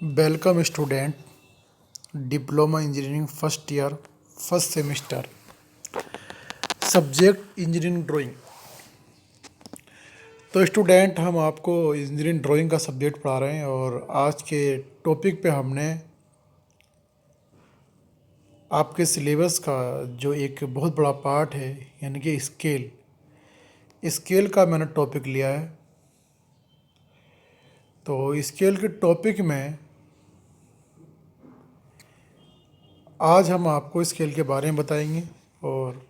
Welcome student, diploma engineering first year first semester, subject engineering drawing. तो student, हम आपको engineering drawing का subject पढ़ा रहे हैं और आज के टॉपिक पे हमने आपके सिलेबस का जो एक बहुत बड़ा पार्ट है यानी कि स्केल का मैंने टॉपिक लिया है। तो स्केल के टॉपिक में आज हम आपको स्केल के बारे में बताएंगे और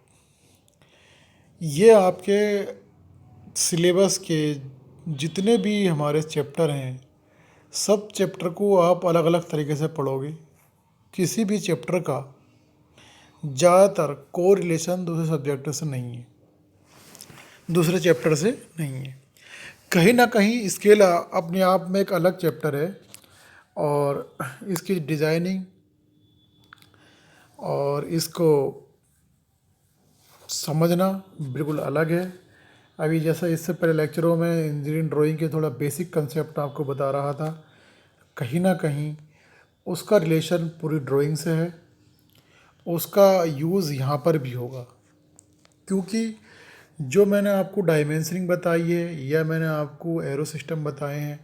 ये आपके सिलेबस के जितने भी हमारे चैप्टर हैं, सब चैप्टर को आप अलग अलग तरीके से पढ़ोगे। किसी भी चैप्टर का ज़्यादातर कोरिलेशन दूसरे सब्जेक्ट से नहीं है, दूसरे चैप्टर से नहीं है। कहीं ना कहीं स्केल अपने आप में एक अलग चैप्टर है और इसकी डिज़ाइनिंग और इसको समझना बिल्कुल अलग है। अभी जैसा इससे पहले लेक्चरों में इंजीनियरिंग ड्राइंग के थोड़ा बेसिक कंसेप्ट आपको बता रहा था, कहीं ना कहीं उसका रिलेशन पूरी ड्राइंग से है, उसका यूज़ यहाँ पर भी होगा। क्योंकि जो मैंने आपको डायमेंशनिंग बताई है या मैंने आपको एरो सिस्टम बताए हैं,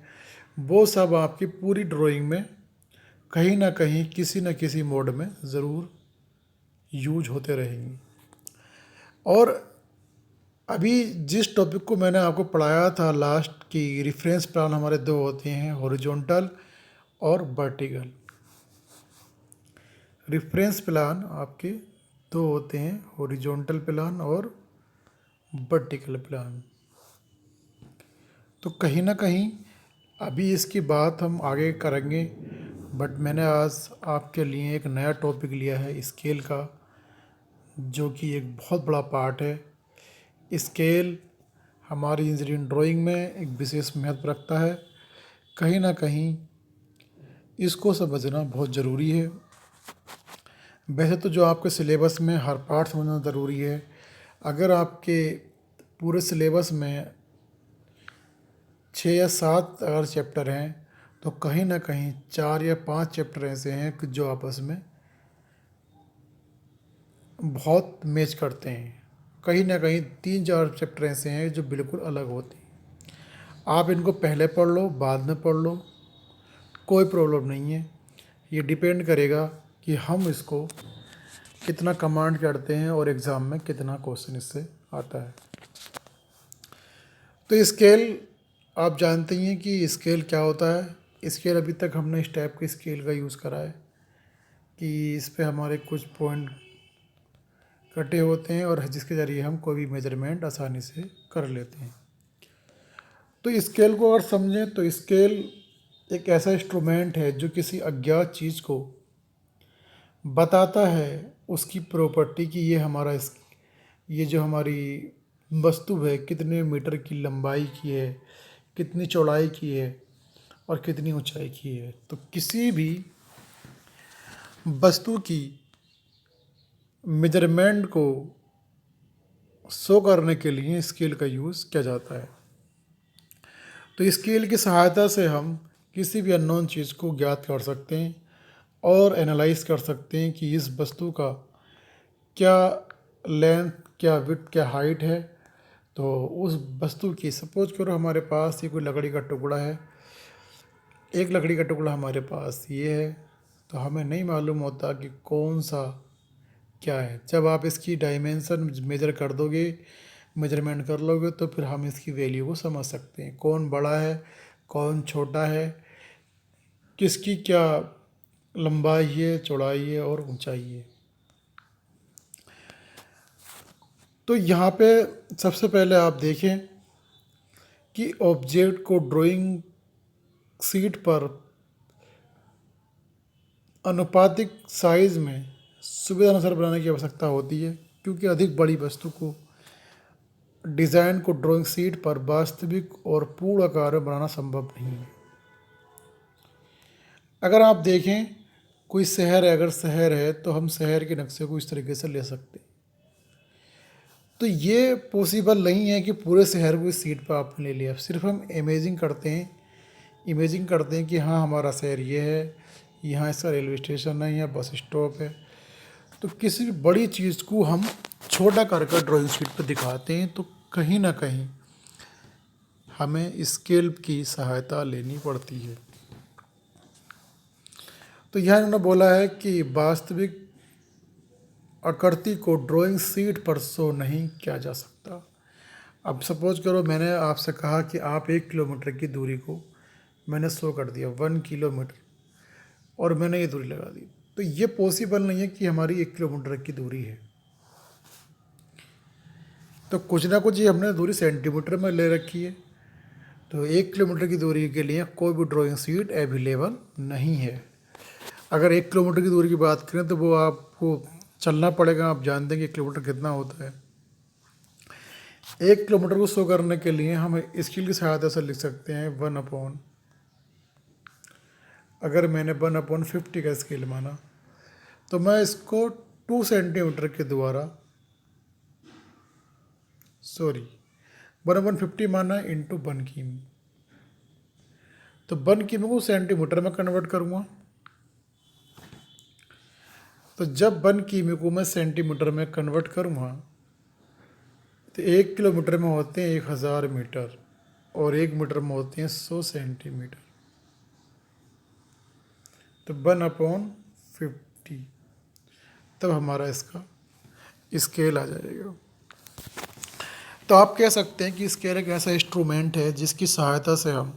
वो सब आपकी पूरी ड्राइंग में कहीं ना कहीं किसी न किसी मोड में ज़रूर यूज होते रहेंगे। और अभी जिस टॉपिक को मैंने आपको पढ़ाया था लास्ट की, रेफरेंस प्लान हमारे दो होते हैं, हॉरिजॉन्टल और वर्टिकल। रेफरेंस प्लान आपके दो होते हैं, हॉरिजॉन्टल प्लान और वर्टिकल प्लान। तो कहीं ना कहीं अभी इसकी बात हम आगे करेंगे, बट मैंने आज आपके लिए एक नया टॉपिक लिया है स्केल का, जो कि एक बहुत बड़ा पार्ट है। स्केल हमारी इंजीनियरिंग ड्राइंग में एक विशेष महत्व रखता है। कहीं ना कहीं इसको समझना बहुत ज़रूरी है। वैसे तो जो आपके सिलेबस में हर पार्ट समझना ज़रूरी है। अगर आपके पूरे सिलेबस में 6 या 7 अगर चैप्टर हैं, तो कहीं ना कहीं 4 या 5 चैप्टर ऐसे हैं कि जो आपस में बहुत मैच करते हैं। कहीं ना कहीं 3-4 चैप्टर ऐसे हैं जो बिल्कुल अलग होते हैं। आप इनको पहले पढ़ लो, बाद में पढ़ लो, कोई प्रॉब्लम नहीं है। ये डिपेंड करेगा कि हम इसको कितना कमांड करते हैं और एग्ज़ाम में कितना क्वेश्चन इससे आता है। तो स्केल आप जानते ही हैं कि स्केल क्या होता है। स्केल अभी तक हमने इस टाइप के स्केल का यूज़ करा है कि इस पे हमारे कुछ पॉइंट कटे होते हैं और जिसके ज़रिए हम कोई भी मेजरमेंट आसानी से कर लेते हैं। तो स्केल को अगर समझें तो स्केल एक ऐसा इंस्ट्रूमेंट है जो किसी अज्ञात चीज़ को बताता है उसकी प्रॉपर्टी कि ये जो हमारी वस्तु है कितने मीटर की लंबाई की है, कितनी चौड़ाई की है और कितनी ऊंचाई की है। तो किसी भी वस्तु की मेजरमेंट को शो करने के लिए स्केल का यूज़ किया जाता है। तो स्केल की सहायता से हम किसी भी अननोन चीज़ को ज्ञात कर सकते हैं और एनालाइज कर सकते हैं कि इस वस्तु का क्या लेंथ, क्या विड्थ, क्या हाइट है। तो उस वस्तु की सपोज करो हमारे पास ये कोई लकड़ी का टुकड़ा है, एक लकड़ी का टुकड़ा हमारे पास ये है, तो हमें नहीं मालूम होता कि कौन सा क्या है। जब आप इसकी डायमेंशन मेजर कर दोगे, मेजरमेंट कर लोगे, तो फिर हम इसकी वैल्यू को समझ सकते हैं, कौन बड़ा है, कौन छोटा है, किसकी क्या लंबाई है, चौड़ाई है और ऊंचाई है। तो यहाँ पे सबसे पहले आप देखें कि ऑब्जेक्ट को ड्राइंग शीट पर अनुपातिक साइज में सुविधानुसार बनाने की आवश्यकता होती है, क्योंकि अधिक बड़ी वस्तु को डिज़ाइन को ड्राइंग शीट पर वास्तविक और पूर्ण आकार में बनाना संभव नहीं है। अगर आप देखें कोई शहर है, अगर शहर है तो हम शहर के नक्शे को इस तरीके से ले सकते हैं। तो ये पॉसिबल नहीं है कि पूरे शहर को इस सीट पर आपने ले लिया। सिर्फ हम इमेजिंग करते हैं इमेजिंग करते हैं कि हाँ हमारा शहर ये है, यहाँ इसका रेलवे स्टेशन है, यहाँ बस स्टॉप है। तो किसी भी बड़ी चीज़ को हम छोटा करके ड्राइंग शीट पर दिखाते हैं, तो कहीं ना कहीं हमें स्केल की सहायता लेनी पड़ती है। तो यहाँ इन्होंने बोला है कि वास्तविक आकृति को ड्राइंग शीट पर शो नहीं किया जा सकता। अब सपोज करो मैंने आपसे कहा कि आप 1 किलोमीटर की दूरी को मैंने शो कर दिया 1 किलोमीटर, और मैंने ये दूरी लगा दी, तो ये पॉसिबल नहीं है कि हमारी 1 किलोमीटर की दूरी है। तो कुछ ना कुछ ये हमने दूरी सेंटीमीटर में ले रखी है। तो 1 किलोमीटर की दूरी के लिए कोई भी ड्राइंग शीट अवेलेबल नहीं है। अगर 1 किलोमीटर की दूरी की बात करें तो वो आपको चलना पड़ेगा। आप जानते हैं कि 1 किलोमीटर कितना होता है। 1 किलोमीटर को शो करने के लिए हम स्केल की सहायता से लिख सकते हैं 1/, अगर मैंने 1/50 का स्केल माना तो मैं इसको 2 सेंटीमीटर के द्वारा 1/50 माना इंटू 1 किमी। तो 1 किमी को सेंटीमीटर में कन्वर्ट करूँगा। तो जब 1 किमी को मैं सेंटीमीटर में कन्वर्ट करूँगा तो 1 किलोमीटर में होते हैं 1000 मीटर, और 1 मीटर में होते हैं 100 सेंटीमीटर। तो 1/50, तब हमारा इसका स्केल आ जाएगा। तो आप कह सकते हैं कि स्केल एक ऐसा इंस्ट्रूमेंट है जिसकी सहायता से हम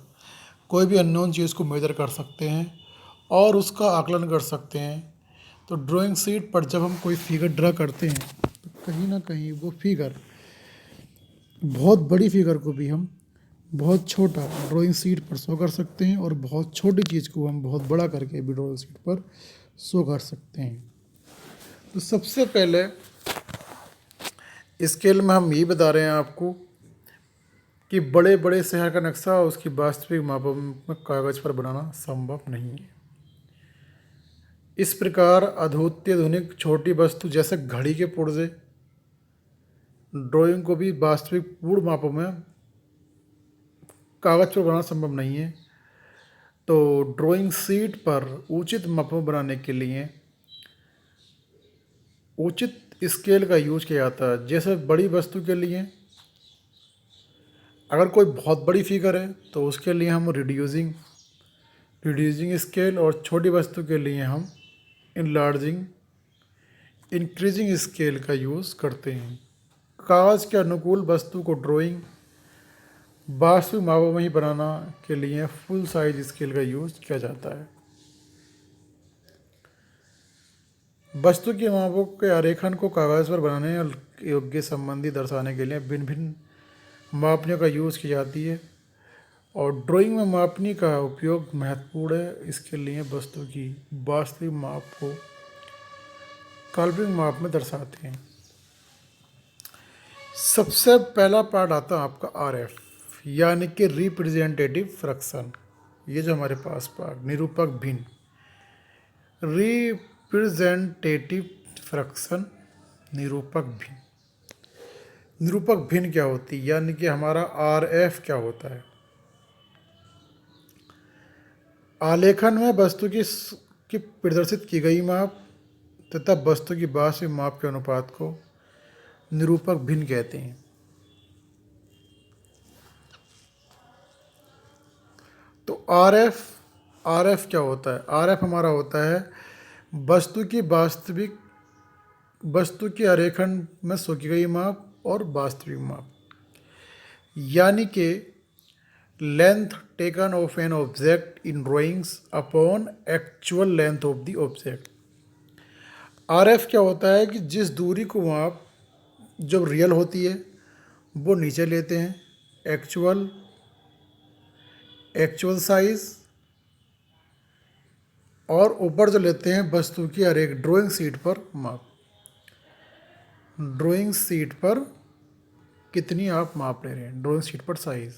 कोई भी अननोन चीज़ को मेजर कर सकते हैं और उसका आकलन कर सकते हैं। तो ड्राइंग शीट पर जब हम कोई फिगर ड्रा करते हैं तो कहीं ना कहीं वो फिगर, बहुत बड़ी फिगर को भी हम बहुत छोटा ड्राइंग शीट पर शो कर सकते हैं, और बहुत छोटी चीज़ को हम बहुत बड़ा करके भी ड्राइंग शीट पर शो कर सकते हैं। तो सबसे पहले स्केल में हम ये बता रहे हैं आपको कि बड़े बड़े शहर का नक्शा उसकी वास्तविक मापों में कागज़ पर बनाना संभव नहीं है। इस प्रकार अत्याधुनिक छोटी वस्तु जैसे घड़ी के पुर्जे ड्राइंग को भी वास्तविक पूर्ण मापों में कागज़ पर बनाना संभव नहीं है। तो ड्राइंग शीट पर उचित मापों बनाने के लिए उचित स्केल का यूज किया जाता है। जैसे बड़ी वस्तु के लिए अगर कोई बहुत बड़ी फिगर है तो उसके लिए हम रिड्यूसिंग स्केल, और छोटी वस्तु के लिए हम इंक्रीजिंग स्केल का यूज़ करते हैं। कागज़ के अनुकूल वस्तु को ड्राइंग वास्तविक मापों में ही बनाना के लिए फुल साइज स्केल का यूज़ किया जाता है। वस्तु के मापों के आरेखन को कागज़ पर बनाने योग्य संबंधी दर्शाने के लिए भिन्न भिन्न मापनियों का यूज़ की जाती है, और ड्राइंग में मापनी का उपयोग महत्वपूर्ण है। इसके लिए वस्तु की वास्तविक माप को काल्पनिक माप में दर्शाते हैं। सबसे पहला पार्ट आता है आपका RF, यानी कि रिप्रेजेंटेटिव फ्रैक्शन। ये जो हमारे पास पार्ट निरूपक भिन्न, रिप्रेजेंटेटिव फ्रैक्शन, निरूपक भिन्न। निरूपक भिन्न क्या होती है, यानी कि हमारा RF क्या होता है। आलेखन में वस्तु की प्रदर्शित की गई माप तथा वस्तु की वास्तविक माप के अनुपात को निरूपक भिन्न कहते हैं। तो RF क्या होता है। RF हमारा होता है वस्तु की आरेखन में शो की गई माप और वास्तविक माप, यानी कि length taken of an object in drawings upon actual length of the object. RF क्या होता है कि जिस दूरी को आप जब रियल होती है वो नीचे लेते हैं एक्चुअल साइज, और ऊपर जो लेते हैं वस्तु की आरेख ड्राइंग शीट पर माप। ड्राइंग शीट पर कितनी आप माप ले रहे हैं, ड्राइंग शीट पर साइज।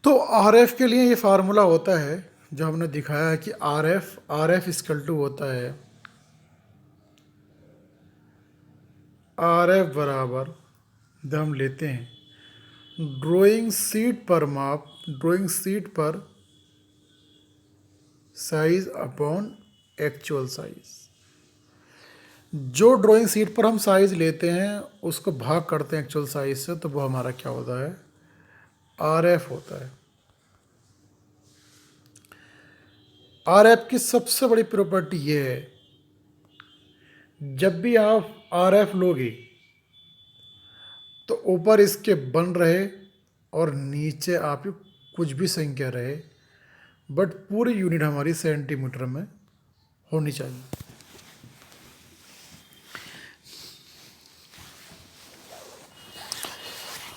तो RF के लिए ये फार्मूला होता है जो हमने दिखाया है कि RF इक्वल टू होता है RF बराबर, जब हम लेते हैं ड्राइंग शीट पर माप, ड्राइंग शीट पर साइज अपॉन एक्चुअल साइज। जो ड्राइंग शीट पर हम साइज लेते हैं उसको भाग करते हैं एक्चुअल साइज से, तो वो हमारा क्या होता है, RF होता है। RF की सबसे बड़ी प्रॉपर्टी ये है, जब भी आप RF लोगे तो ऊपर इसके बन रहे और नीचे आपकी कुछ भी संख्या रहे, बट पूरी यूनिट हमारी सेंटीमीटर में होनी चाहिए।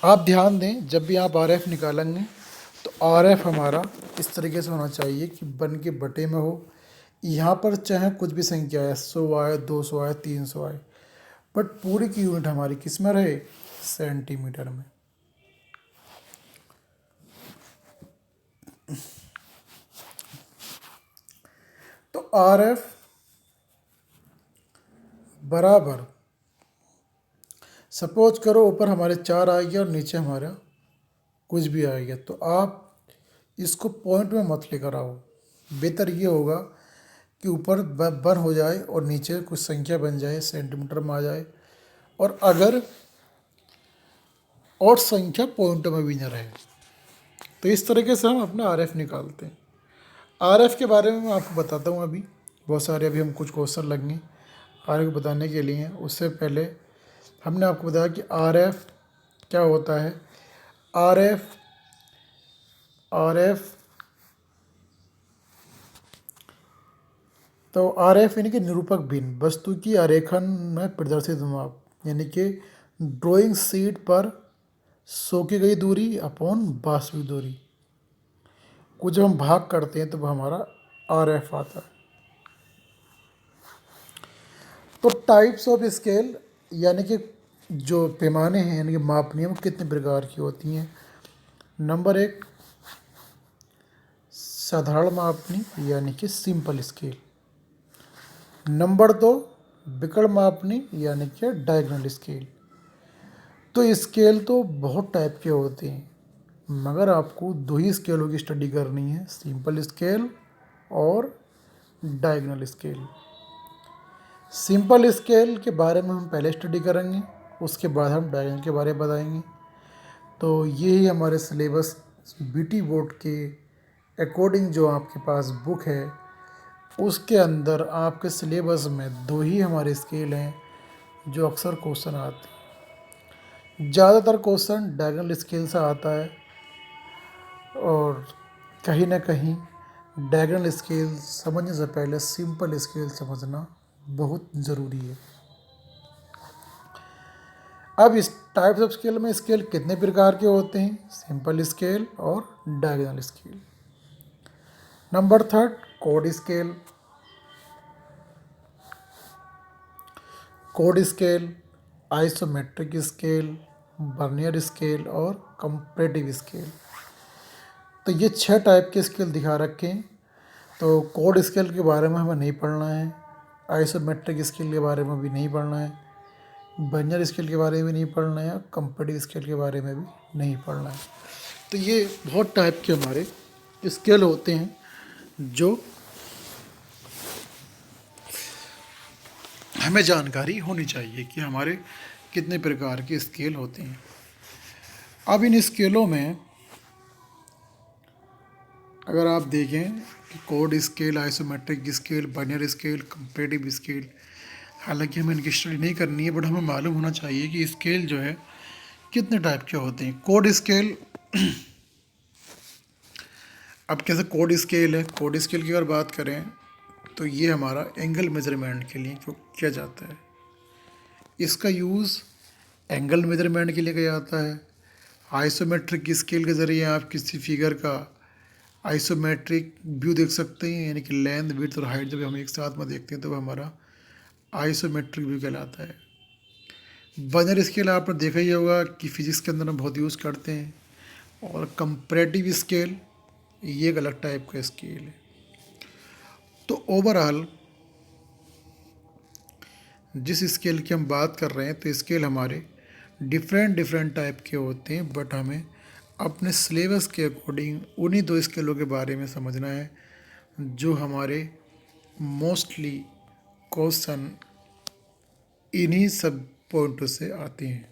आप ध्यान दें, जब भी आप RF निकालेंगे तो RF हमारा इस तरीके से होना चाहिए कि बन के बटे में हो। यहाँ पर चाहे कुछ भी संख्या आए, 100 आए, 200 आए, 300 आए, बट पूरी की यूनिट हमारी किस में रहे, सेंटीमीटर में। तो RF बराबर, सपोज करो ऊपर हमारे 4 आ गया और नीचे हमारा कुछ भी आ गया, तो आप इसको पॉइंट में मत लेकर आओ। बेहतर ये होगा कि ऊपर बर हो जाए और नीचे कुछ संख्या बन जाए, सेंटीमीटर में आ जाए, और अगर और संख्या पॉइंट में भी न रहे। तो इस तरीके से हम अपना RF निकालते हैं। RF के बारे में मैं आपको बताता हूँ। अभी बहुत सारे अभी हम कुछ क्वेश्चन लगेंगे RF को बताने के लिए। उससे पहले हमने आपको बताया कि RF क्या होता है। RF तो RF यानी कि निरूपक भिन्न, वस्तु की आरेखन में प्रदर्शित माप, यानी कि ड्राइंग शीट पर सोखी गई दूरी अपॉन वास्तविक दूरी को जब हम भाग करते हैं तो वो हमारा RF आता है। तो टाइप्स ऑफ स्केल यानी कि जो पैमाने हैं, यानी कि मापनी, वो कितने प्रकार की होती हैं। नंबर 1, साधारण मापनी यानी कि सिंपल स्केल। नंबर 2, विकर्ण मापनी यानी कि डायगोनल स्केल। तो स्केल तो बहुत टाइप के होते हैं, मगर आपको 2 ही स्केलों की स्टडी करनी है, सिंपल स्केल और डायगोनल स्केल। सिंपल स्केल के बारे में हम पहले स्टडी करेंगे, उसके बाद हम डायगोनल के बारे में बताएंगे। तो ये ही हमारे सिलेबस BT बोर्ड के अकॉर्डिंग जो आपके पास बुक है उसके अंदर आपके सिलेबस में 2 ही हमारे स्केल हैं जो अक्सर क्वेश्चन आते हैं। ज़्यादातर क्वेश्चन डायगोनल स्केल से आता है, और कहीं ना कहीं डायगोनल स्केल समझने से पहले सिंपल स्केल समझना बहुत ज़रूरी है। अब इस टाइप्स ऑफ स्केल में स्केल कितने प्रकार के होते हैं, सिंपल स्केल और diagonal scale. Number 3, code scale. Code scale, isometric scale, vernier scale और कंपैरेटिव स्केल। तो ये 6 टाइप के स्केल दिखा रखे हैं। तो कोड स्केल के बारे में हमें नहीं पढ़ना है, आइसोमेट्रिक स्केल के बारे में भी नहीं पढ़ना है, वर्नियर स्केल के बारे में नहीं पढ़ना है, कंपैरेटिव स्केल के बारे में भी नहीं पढ़ना है। तो ये बहुत टाइप के हमारे स्केल होते हैं जो हमें जानकारी होनी चाहिए कि हमारे कितने प्रकार के स्केल होते हैं। अब इन स्केलों में अगर आप देखें कि code scale, isometric scale, vernier scale, comparative scale, हालांकि हमें इनकी स्टडी नहीं करनी है, बट हमें मालूम होना चाहिए कि स्केल जो है कितने टाइप के होते हैं। कोड स्केल, अब कैसे कोड स्केल है, कोड स्केल की अगर बात करें तो ये हमारा एंगल मेजरमेंट के लिए किया जाता है। इसका यूज़ एंगल मेजरमेंट के लिए किया जाता है। आइसोमेट्रिक स्केल के ज़रिए आप किसी फिगर का आइसोमेट्रिक व्यू देख सकते हैं, यानी कि लेंथ, विड्थ और हाइट जब हम एक साथ में देखते हैं तो वह हमारा आइसोमेट्रिक व्यू कहलाता है। वर्नियर स्केल आपने देखा ही होगा कि फिजिक्स के अंदर हम बहुत यूज़ करते हैं। और कंपैरेटिव स्केल ये एक अलग टाइप का स्केल है। तो ओवरऑल जिस स्केल की हम बात कर रहे हैं, तो स्केल हमारे डिफरेंट डिफरेंट टाइप के होते हैं, बट हमें अपने सिलेबस के अकॉर्डिंग उन्हीं 2 स्केलों के बारे में समझना है जो हमारे मोस्टली क्वेश्चन इन्हीं सब पॉइंटों से आते हैं।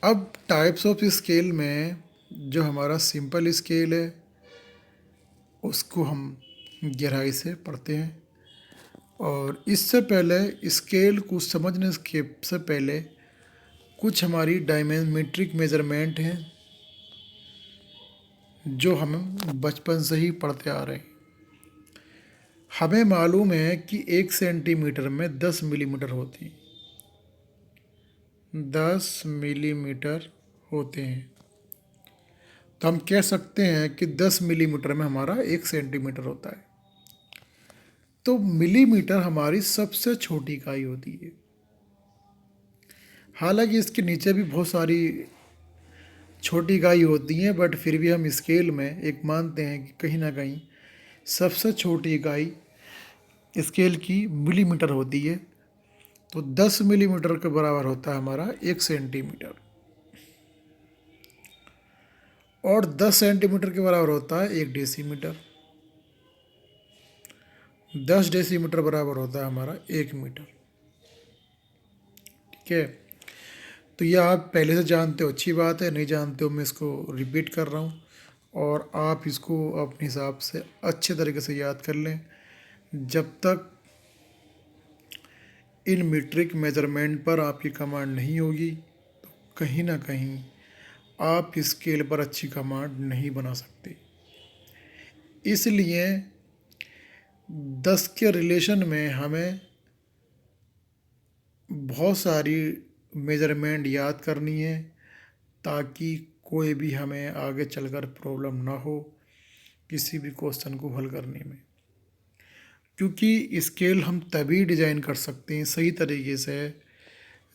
अब टाइप्स ऑफ स्केल में जो हमारा सिंपल स्केल है उसको हम गहराई से पढ़ते हैं, और इससे पहले स्केल को समझने के से पहले कुछ हमारी डायमेट्रिक मेजरमेंट हैं जो हम बचपन से ही पढ़ते आ रहे हैं। हमें मालूम है कि 1 सेंटीमीटर में 10 मिलीमीटर होती हैं, 10 मिलीमीटर होते हैं। तो हम कह सकते हैं कि 10 मिलीमीटर में हमारा 1 सेंटीमीटर होता है। तो मिलीमीटर हमारी सबसे छोटी इकाई होती है। हालांकि इसके नीचे भी बहुत सारी छोटी इकाई होती हैं, बट फिर भी हम स्केल में एक मानते हैं कि कहीं ना कहीं सबसे छोटी इकाई स्केल की मिलीमीटर होती है। तो 10 मिलीमीटर के बराबर होता है हमारा 1 सेंटीमीटर, और 10 सेंटीमीटर के बराबर होता है 1 डेसीमीटर। 10 डेसीमीटर बराबर होता है हमारा 1 मीटर। ठीक है, तो ये आप पहले से जानते हो, अच्छी बात है। नहीं जानते हो मैं इसको रिपीट कर रहा हूँ, और आप इसको अपने हिसाब से अच्छे तरीके से याद कर लें। जब तक इन मीट्रिक मेजरमेंट पर आपकी कमांड नहीं होगी तो कहीं ना कहीं आप स्केल पर अच्छी कमांड नहीं बना सकते। इसलिए 10 के रिलेशन में हमें बहुत सारी मेजरमेंट याद करनी है, ताकि कोई भी हमें आगे चलकर प्रॉब्लम ना हो किसी भी क्वेश्चन को हल करने में। क्योंकि स्केल हम तभी डिज़ाइन कर सकते हैं सही तरीके से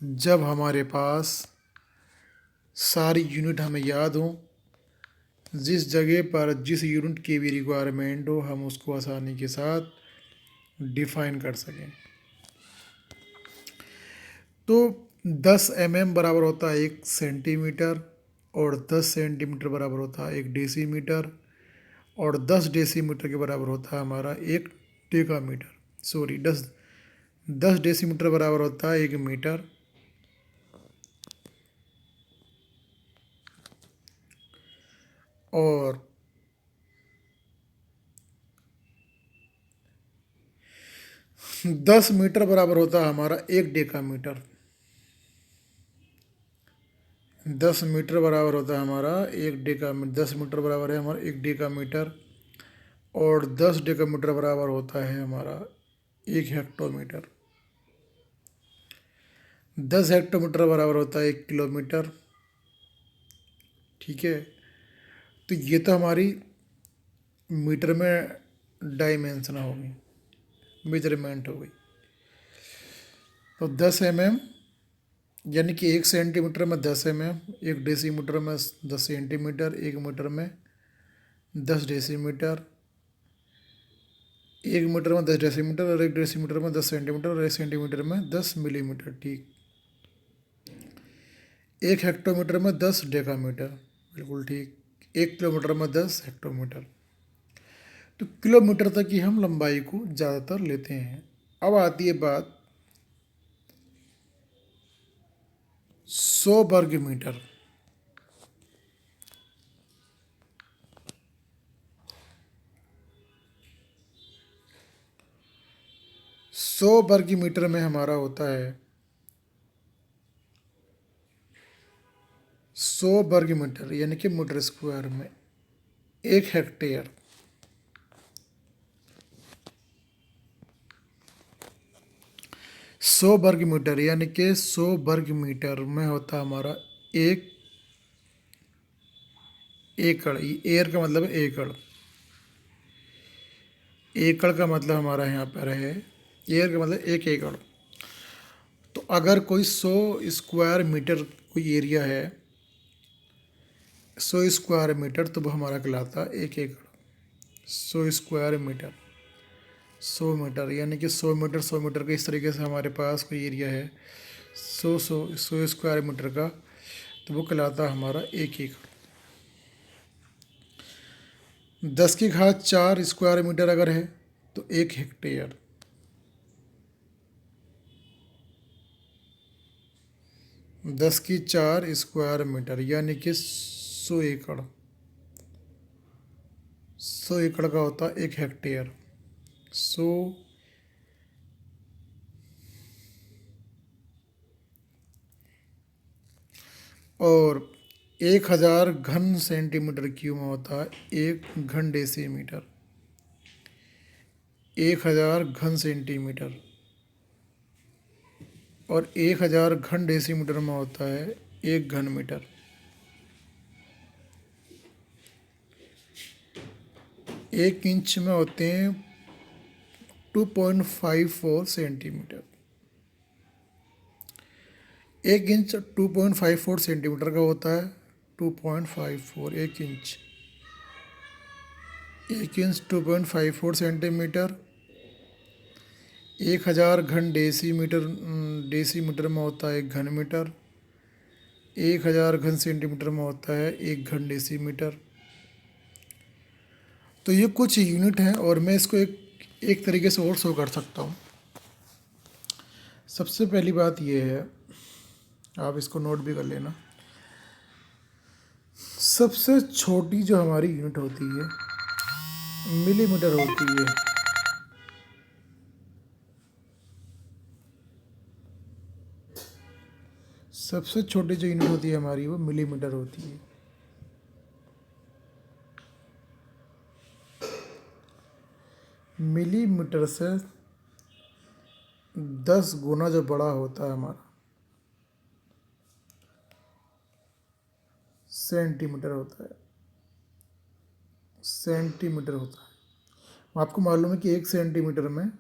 जब हमारे पास सारी यूनिट हमें याद हो, जिस जगह पर जिस यूनिट की भी रिक्वायरमेंट हो हम उसको आसानी के साथ डिफाइन कर सकें। तो 10 बराबर होता है 1 सेंटीमीटर, और 10 सेंटीमीटर बराबर होता है 1 डेसीमीटर, और 10 डेसीमीटर के बराबर होता है हमारा 1 डेकामीटर। सॉरी, 10 डेसीमीटर बराबर होता है 1 मीटर, और 10 मीटर बराबर होता है हमारा 1 डेकामीटर। 10 मीटर बराबर होता है हमारा 1 डेकामीटर। 10 मीटर बराबर है हमारा 1 डेकामीटर, और 10 डेकामीटर बराबर होता है हमारा 1 हेक्टोमीटर। 10 हेक्टोमीटर बराबर होता है 1 किलोमीटर। ठीक है, तो ये तो हमारी मीटर में डायमेंशन हो गई, मेजरमेंट हो गई। तो 10 यानी कि 1 सेंटीमीटर में 10 1 डेसीमीटर में 10 सेंटीमीटर, 1 मीटर में 10 डेसीमीटर, 1 मीटर में 10 डेसीमीटर, और 1 डेसीमीटर में 10 सेंटीमीटर, और 1 सेंटीमीटर में 10 मिलीमीटर। ठीक, 1 हेक्टोमीटर में 10 डेकामीटर, बिल्कुल ठीक। 1 किलोमीटर में 10 हेक्टोमीटर। तो किलोमीटर तक ही हम लंबाई को ज़्यादातर लेते हैं। अब आती है बात 100 वर्ग मीटर। 100 वर्ग मीटर में हमारा होता है 100 वर्ग मीटर, यानी कि मीटर स्क्वायर में 1 हेक्टेयर। 100 वर्ग मीटर यानी कि 100 वर्ग मीटर में होता हमारा 1 एकड़। एयर का मतलब है एकड़, एकड़ का मतलब हमारा यहाँ पर है, एयर का मतलब 1 एकड़। तो अगर कोई 100 स्क्वायर मीटर कोई एरिया है, 100 स्क्वायर मीटर, तो वो हमारा कहलाता है 1 एकड़। 100 स्क्वायर मीटर, 100 मीटर, यानी कि 100 मीटर 100 मीटर के इस तरीके से हमारे पास कोई एरिया है सौ स्क्वायर मीटर का, तो वो कहलाता है हमारा 1 एकड़। 10⁴ अगर है तो 1 हेक्टेयर। 10⁴ यानी कि 100 एकड़। 100 एकड़ का होता है 1 हेक्टेयर। 100 और 1000 घन सेंटीमीटर क्यूब में होता है 1 घन डेसीमीटर। 1000 घन सेंटीमीटर और 1000 घन डेसीमीटर में होता है 1 घन मीटर। 1 इंच में होते हैं 2.54 सेंटीमीटर। 1 इंच 2.54 सेंटीमीटर का होता है। 2.54 1 इंच। 1 inch 2.54 centimetre. 1000 घन डेसीमीटर में होता है 1 घन मीटर। 1000 घन सेंटीमीटर में होता है 1 घन डेसीमीटर। तो ये कुछ यूनिट हैं और मैं इसको एक तरीके से और शो कर सकता हूँ। सबसे पहली बात ये है, आप इसको नोट भी कर लेना। सबसे छोटी जो हमारी यूनिट होती है मिलीमीटर होती है। सबसे छोटी जो यूनिट होती है हमारी वो मिलीमीटर होती है। मिलीमीटर से 10 गुना जो बड़ा होता है हमारा सेंटीमीटर होता है। सेंटीमीटर होता है। आपको मालूम है कि 1 सेंटीमीटर में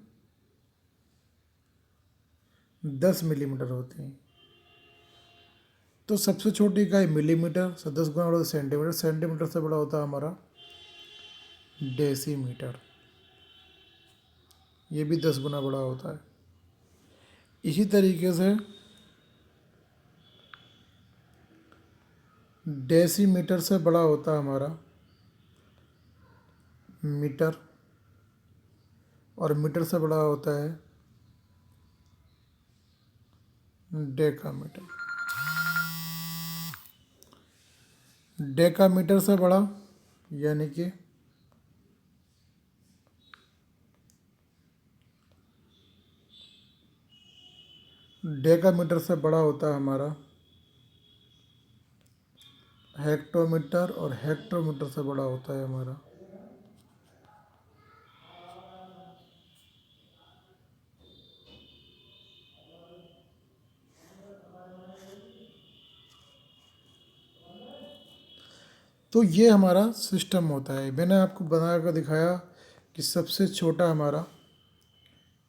10 मिलीमीटर होते हैं। तो सबसे छोटी इकाई मिलीमीटर से 10 गुना बड़ा सेंटीमीटर। सेंटीमीटर से बड़ा होता है हमारा डेसीमीटर। ये भी 10 गुना बड़ा होता है। इसी तरीके से डेसीमीटर से बड़ा होता है हमारा मीटर और मीटर से बड़ा होता है डेकामीटर। डेकामीटर से बड़ा यानी कि डेकामीटर से बड़ा होता है हमारा हेक्टोमीटर और हेक्टोमीटर से बड़ा होता है हमारा तो ये हमारा सिस्टम होता है। मैंने आपको बना कर दिखाया कि सबसे छोटा हमारा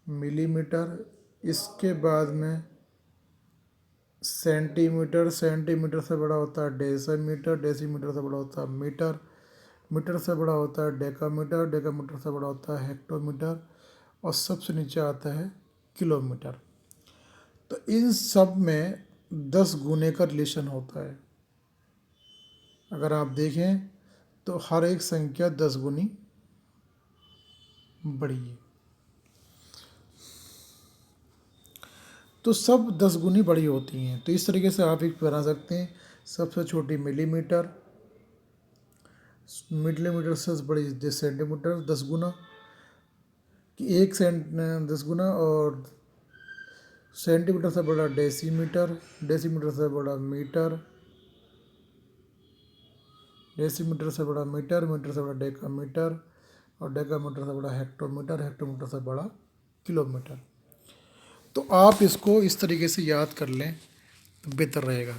मिलीमीटर, इसके बाद में सेंटीमीटर, सेंटीमीटर से बड़ा होता है डेसीमीटर, डेसीमीटर से बड़ा होता है मीटर, मीटर से बड़ा होता है डेकामीटर, डेकामीटर से बड़ा होता है हेक्टोमीटर और सबसे नीचे आता है किलोमीटर। तो इन सब में 10 गुने का रिलेशन होता है। अगर आप देखें तो हर एक संख्या 10 गुनी बड़ी है। तो सब 10 गुनी बड़ी होती हैं। तो इस तरीके से आप एक बना सकते हैं। सबसे छोटी मिलीमीटर, मिलीमीटर से बड़ी जैसे सेंटीमीटर 10 गुना कि 10 गुना, और सेंटीमीटर से बड़ा डेसीमीटर, डेसीमीटर से बड़ा मीटर, डेसीमीटर से बड़ा मीटर, मीटर से बड़ा डेकामीटर और डेकामीटर से बड़ा हेक्टोमीटर, हेक्टोमीटर से बड़ा किलोमीटर। तो आप इसको इस तरीके से याद कर लें तो बेहतर रहेगा,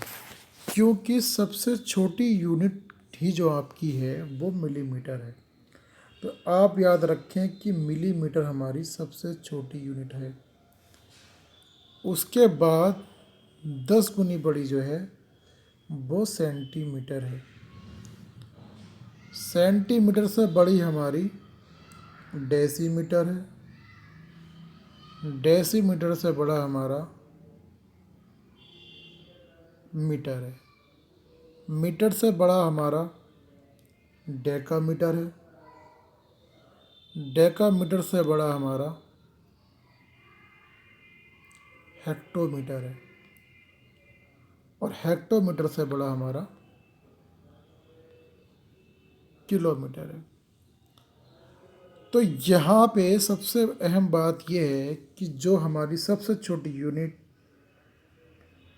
क्योंकि सबसे छोटी यूनिट ही जो आपकी है वो मिलीमीटर है। तो आप याद रखें कि मिलीमीटर हमारी सबसे छोटी यूनिट है। उसके बाद 10 गुनी बड़ी जो है वो सेंटीमीटर है। सेंटीमीटर से बड़ी हमारी डेसीमीटर है। डेसीमीटर से बड़ा हमारा मीटर है। मीटर से बड़ा हमारा डेकामीटर है। डेकामीटर से बड़ा हमारा हेक्टोमीटर है। और हेक्टोमीटर से बड़ा हमारा किलोमीटर है। तो यहाँ पे सबसे अहम बात यह है कि जो हमारी सबसे छोटी यूनिट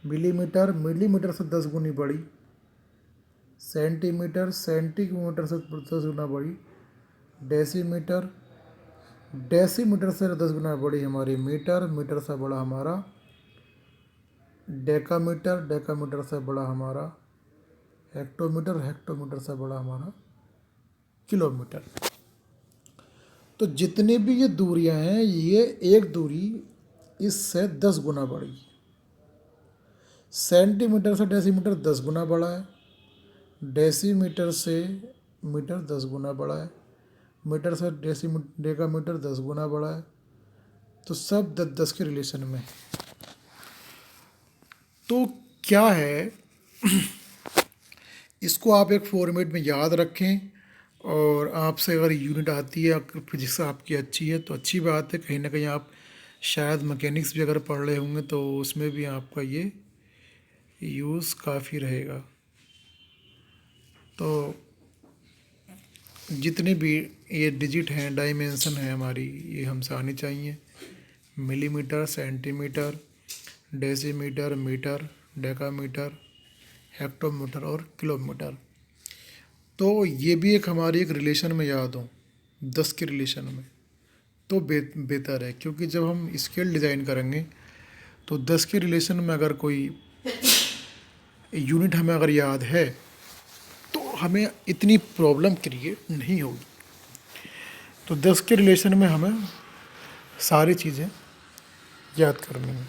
मिलीमीटर, मिलीमीटर से 10 गुनी बड़ी, सेंटीमीटर, सेंटीमीटर से 10 गुना बड़ी, डेसीमीटर, डेसीमीटर से 10 गुना बड़ी हमारी मीटर, मीटर से बड़ा हमारा डेकामीटर, डेकामीटर से बड़ा हमारा हेक्टोमीटर, हेक्टोमीटर से बड़ा हमारा किलोमीटर। तो जितनी भी ये दूरियां हैं, ये एक दूरी इससे 10 गुना बड़ी है। सेंटीमीटर से डेसीमीटर 10 गुना बड़ा है, डेसीमीटर से मीटर 10 गुना बड़ा है, मीटर से डेकामीटर 10 गुना बड़ा है। तो सब 10-10 के रिलेशन में है। तो क्या है, इसको आप एक फॉर्मेट में याद रखें। और आपसे अगर यूनिट आती है, फिजिक्स आपकी अच्छी है तो अच्छी बात है। कहीं ना कहीं आप शायद मैकेनिक्स भी अगर पढ़ रहे होंगे तो उसमें भी आपका ये यूज़ काफ़ी रहेगा। तो जितने भी ये डिजिट हैं, डायमेंशन है हमारी, ये हमसे आनी चाहिए। Millimetre, centimetre, decimetre, metre, decametre, hectometre और किलोमीटर। तो ये भी एक हमारी एक रिलेशन में याद हो, 10 के रिलेशन में, तो बेहतर है। क्योंकि जब हम स्केल डिज़ाइन करेंगे तो 10 के रिलेशन में अगर कोई यूनिट हमें अगर याद है तो हमें इतनी प्रॉब्लम क्रिएट नहीं होगी। तो 10 के रिलेशन में हमें सारी चीज़ें याद करनी है।